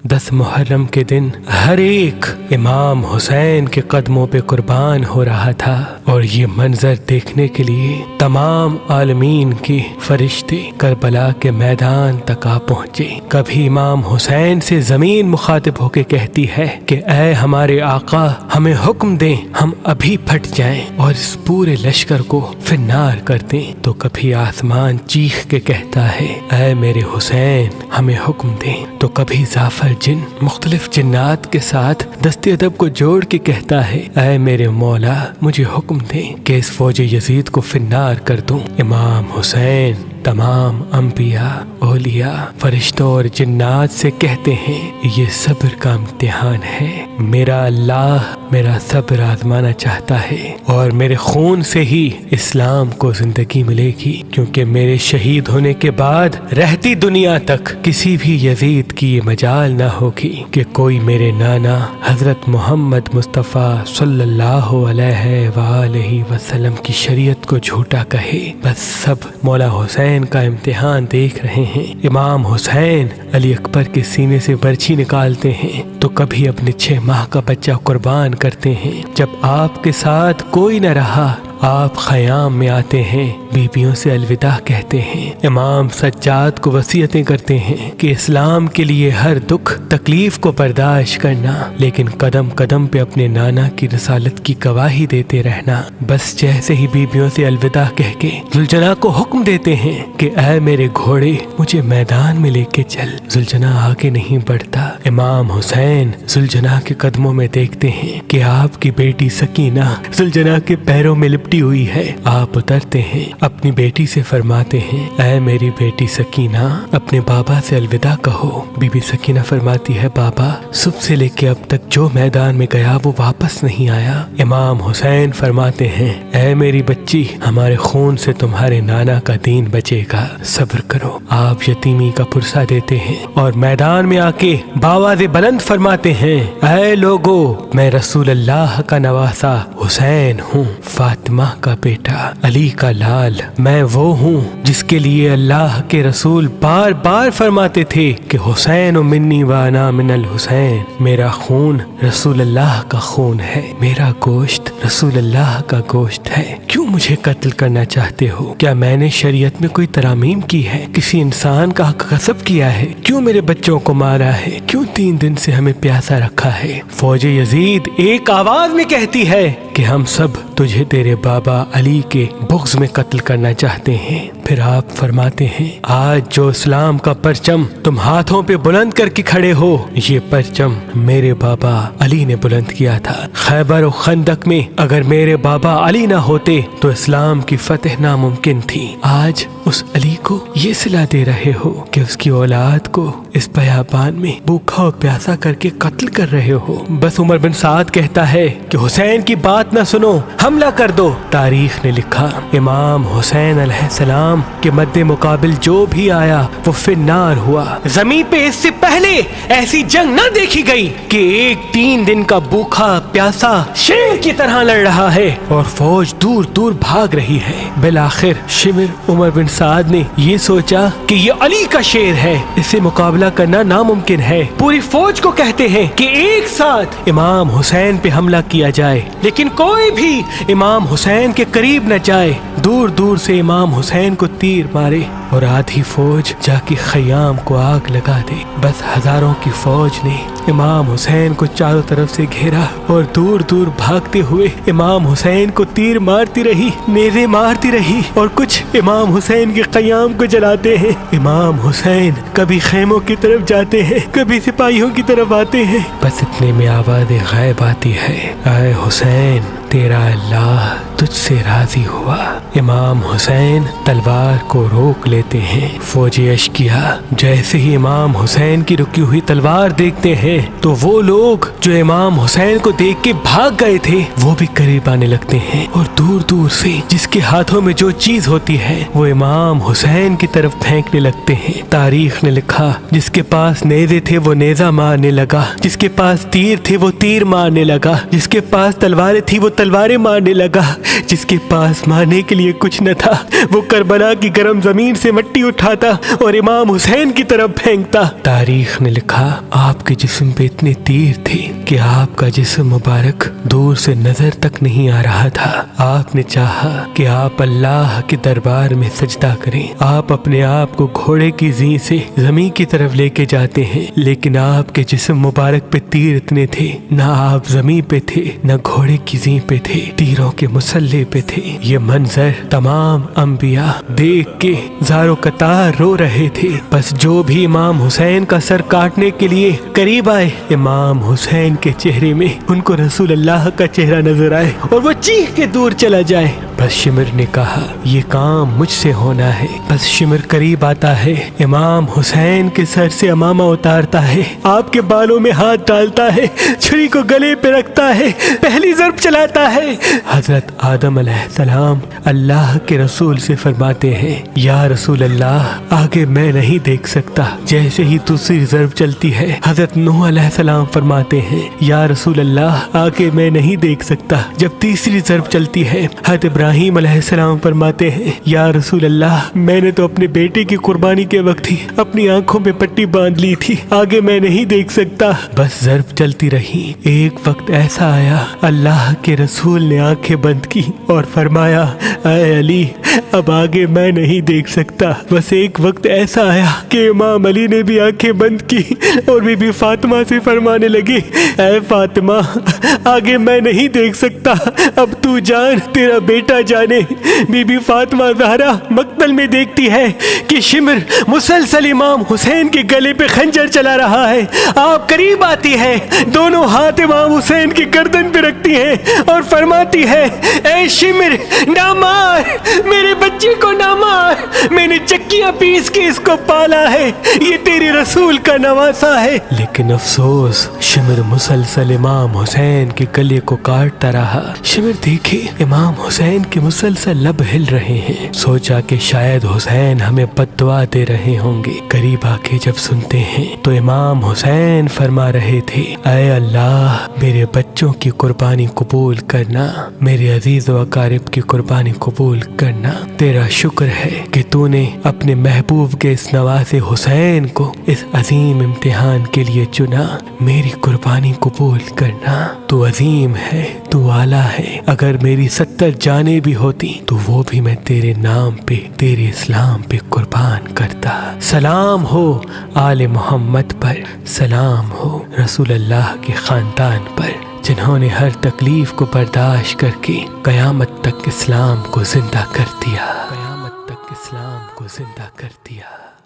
10 محرم کے دن ہر ایک امام حسین کے قدموں پہ قربان ہو رہا تھا، اور یہ منظر دیکھنے کے لیے تمام عالمین کے فرشتے کربلا کے میدان تک آ پہنچے۔ کبھی امام حسین سے زمین مخاطب ہو کے کہتی ہے کہ اے ہمارے آقا، ہمیں حکم دیں، ہم ابھی پھٹ جائیں اور اس پورے لشکر کو فنار کر دیں۔ تو کبھی آسمان چیخ کے کہتا ہے اے میرے حسین، ہمیں حکم دیں۔ تو کبھی زعفر جن مختلف جنات کے ساتھ دست ادب کو جوڑ کے کہتا ہے اے میرے مولا، مجھے حکم دیں کہ اس فوج یزید کو فنار کر دوں۔ امام حسین تمام انبیاء، اولیاء، فرشتوں اور جنات سے کہتے ہیں یہ صبر کا امتحان ہے، میرا اللہ میرا صبر آزمانا چاہتا ہے، اور میرے خون سے ہی اسلام کو زندگی ملے گی، کیونکہ میرے شہید ہونے کے بعد رہتی دنیا تک کسی بھی یزید کی یہ مجال نہ ہوگی کہ کوئی میرے نانا حضرت محمد مصطفیٰ صلی اللہ علیہ وآلہ وسلم کی شریعت کو جھوٹا کہے۔ بس سب مولا حسین کا امتحان دیکھ رہے ہیں۔ امام حسین علی اکبر کے سینے سے برچھی نکالتے ہیں تو کبھی اپنے 6 ماہ کا بچہ قربان کرتے ہیں۔ جب آپ کے ساتھ کوئی نہ رہا، آپ خیام میں آتے ہیں، بیویوں سے الوداع کہتے ہیں۔ امام سجاد کو وصیتیں کرتے ہیں کہ اسلام کے لیے ہر دکھ تکلیف کو برداشت کرنا، لیکن قدم قدم پہ اپنے نانا کی رسالت کی گواہی دیتے رہنا۔ بس جیسے ہی بیویوں سے الوداع کہہ کے زلجنا کو حکم دیتے ہیں کہ اے میرے گھوڑے، مجھے میدان میں لے کے چل، زلجنا آگے نہیں بڑھتا۔ امام حسین زلجنا کے قدموں میں دیکھتے ہیں کہ آپ کی بیٹی سکینہ زلجنا کے پیروں میں لپٹی ہوئی ہے۔ آپ اترتے ہیں، اپنی بیٹی سے فرماتے ہیں اے میری بیٹی سکینہ، اپنے بابا سے الوداع کہو۔ بی بی سکینہ فرماتی ہے بابا صبح سے لے کے اب تک جو میدان میں گیا وہ واپس نہیں آیا۔ امام حسین فرماتے ہیں اے میری بچی، ہمارے خون سے تمہارے نانا کا دین بچے گا، صبر کرو۔ آپ یتیمی کا پرسہ دیتے ہیں اور میدان میں آ کے باواز بلند فرماتے ہیں اے لوگو، میں رسول اللہ کا نواسا حسین ہوں، فاطمہ کا بیٹا، علی کا لال، میں وہ ہوں جس کے لیے اللہ کے رسول بار بار فرماتے تھے کہ حسین و منی وانا من الحسین، میرا خون رسول اللہ کا خون ہے، میرا گوشت رسول اللہ کا گوشت ہے۔ کیوں مجھے قتل کرنا چاہتے ہو؟ کیا میں نے شریعت میں کوئی ترامیم کی ہے؟ کسی انسان کا حق غصب کیا ہے؟ کیوں میرے بچوں کو مارا ہے؟ کیوں 3 دن سے ہمیں پیاسا رکھا ہے؟ فوج یزید ایک آواز میں کہتی ہے کہ ہم سب تجھے تیرے بابا علی کے بغض میں قتل کرنا چاہتے ہیں۔ پھر آپ فرماتے ہیں آج جو اسلام کا پرچم تم ہاتھوں پہ بلند کر کے کھڑے ہو، یہ پرچم میرے بابا علی نے بلند کیا تھا۔ خیبر و خندق میں اگر میرے بابا علی نہ ہوتے تو اسلام کی فتح ناممکن تھی۔ آج اس علی کو یہ صلہ دے رہے ہو کہ اس کی اولاد کو اس بیابان میں بھوکا و پیاسا کر کے قتل کر رہے ہو۔ بس عمر بن سعد کہتا ہے کہ حسین کی بات نہ سنو، حملہ کر دو۔ تاریخ نے لکھا امام حسین علیہ السلام کے مد مقابل جو بھی آیا وہ فنار ہوا۔ زمین پہ اس سے پہلے ایسی جنگ نہ دیکھی گئی کہ ایک 3 دن کا بھوکا پیاسا شیر کی طرح لڑ رہا ہے اور فوج دور دور بھاگ رہی ہے۔ بالآخر شمر عمر بن سعد نے یہ سوچا کہ یہ علی کا شیر ہے، اس سے مقابلہ کرنا ناممکن ہے۔ پوری فوج کو کہتے ہیں کہ ایک ساتھ امام حسین پہ حملہ کیا جائے، لیکن کوئی بھی امام حسین کے قریب نہ جائے۔ دور دور سے امام حسین کو تیر مارے اور آدھی فوج جا کے خیام کو آگ لگا دے۔ بس ہزاروں کی فوج نے امام حسین کو چاروں طرف سے گھیرا اور دور دور بھاگتے ہوئے امام حسین کو تیر مارتی رہی، نیزے مارتی رہی، اور کچھ امام حسین کے قیام کو جلاتے ہیں۔ امام حسین کبھی خیموں کی طرف جاتے ہیں، کبھی سپاہیوں کی طرف آتے ہیں۔ بس اتنے میں آواز غائب آتی ہے اے حسین، تیرا اللہ تجھ سے راضی ہوا۔ امام حسین تلوار کو روک لیتے ہیں۔ فوجی اشکیا جیسے ہی امام حسین کی رکی ہوئی تلوار دیکھتے ہیں تو وہ لوگ جو امام حسین کو دیکھ کے بھاگ گئے تھے وہ بھی قریب آنے لگتے ہیں، اور دور دور سے جس کے ہاتھوں میں جو چیز ہوتی ہے وہ امام حسین کی طرف پھینکنے لگتے ہیں۔ تاریخ نے لکھا جس کے پاس نیزے تھے وہ نیزہ مارنے لگا، جس کے پاس تیر تھے وہ تیر مارنے لگا، جس کے پاس تلواریں تھی وہ تلواریں مارنے لگا۔ جس کے پاس مارنے کے لیے کچھ نہ تھا، وہ کربلا کی گرم زمین سے مٹی اٹھاتا اور امام حسین کی طرف پھینکتا۔ تاریخ نے لکھا آپ کے جسم پہ اتنے تیر تھے کہ آپ کا جسم مبارک دور سے نظر تک نہیں آ رہا تھا۔ آپ نے چاہا کہ آپ اللہ کے دربار میں سجدہ کریں۔ آپ اپنے آپ کو گھوڑے کی زین سے زمین کی طرف لے کے جاتے ہیں، لیکن آپ کے جسم مبارک پہ تیر اتنے تھے، نہ آپ زمین پہ تھے نہ گھوڑے کی زین پہ تھے، تیروں کے مسلح پہ تھے۔ یہ منظر تمام انبیاء دیکھ کے زارو قطار رو رہے تھے۔ بس جو بھی امام حسین کا سر کاٹنے کے لیے قریب آئے، امام حسین کے چہرے میں ان کو رسول اللہ کا چہرہ نظر آئے اور وہ چیخ کے دور چلا جائے۔ بس شمر نے کہا یہ کام مجھ سے ہونا ہے۔ بس شمر قریب آتا ہے، امام حسین کے سر سے امامہ اتارتا ہے، آپ کے بالوں میں ہاتھ ڈالتا ہے، چھری کو گلے پہ رکھتا ہے، پہلی ضرب چلاتا ہے۔ حضرت آدم علیہ السلام اللہ کے رسول سے فرماتے ہیں یا رسول اللہ آگے میں نہیں دیکھ سکتا۔ جیسے ہی دوسری ضرب چلتی ہے، حضرت نوح علیہ السلام فرماتے ہیں یا رسول اللہ آگے میں نہیں دیکھ سکتا۔ جب تیسری ضرب چلتی ہے، حضرت ابراہیم علیہ السلام فرماتے ہیں یا رسول اللہ میں نے تو اپنے بیٹے کی قربانی کے وقت ہی اپنی آنکھوں پہ پٹی باندھ لی تھی، آگے میں نہیں دیکھ سکتا۔ بس ضرب چلتی رہی۔ ایک وقت ایسا آیا اللہ کے رسول نے آنکھیں بند کی اور فرمایا اے علی اب آگے میں نہیں دیکھ سکتا۔ بس ایک وقت ایسا آیا کہ امام علی نے بھی آنکھیں بند کی اور بی بی فاطمہ سے فرمانے لگے اے فاطمہ آگے میں نہیں دیکھ سکتا، اب تو جان تیرا بیٹا جانے۔ بی بی فاطمہ زہرا مقتل میں دیکھتی ہے کہ شمر مسلسل امام حسین کے گلے پہ خنجر چلا رہا ہے۔ آپ قریب آتی ہے، دونوں ہاتھ امام حسین کی گردن پہ رکھتی ہیں اور فرماتی ہے اے شمر نہ مار، میرے بچے کو نہ مار، میں نے چکیاں پیس کے اس کو پالا ہے، یہ تیرے رسول کا نواسا ہے۔ لیکن افسوس شمر مسلسل امام حسین کے گلے کو کاٹتا رہا۔ شمر دیکھے امام حسین کے مسلسل لب ہل رہے ہیں، سوچا کہ شاید حسین ہمیں بد دعا دے رہے ہوں گے۔ قریب آ کے جب سنتے ہیں تو امام حسین فرما رہے تھے اے اللہ میرے بچوں کی قربانی قبول کرنا، میرے عزیز و اقارب کی قربانی قبول کرنا۔ تیرا شکر ہے کہ تو نے اپنے محبوب کے اس نواسے حسین کو اس عظیم امتحان کے لیے چنا، میری قربانی قبول کرنا۔ تو عظیم ہے، تو اعلیٰ ہے، اگر میری 70 جانیں بھی ہوتی تو وہ بھی میں تیرے نام پہ تیرے اسلام پہ قربان کرتا۔ سلام ہو آل محمد پر، سلام ہو رسول اللہ کے خاندان پر، جنہوں نے ہر تکلیف کو برداشت کر کے قیامت تک اسلام کو زندہ کر دیا، قیامت تک اسلام کو زندہ کر دیا۔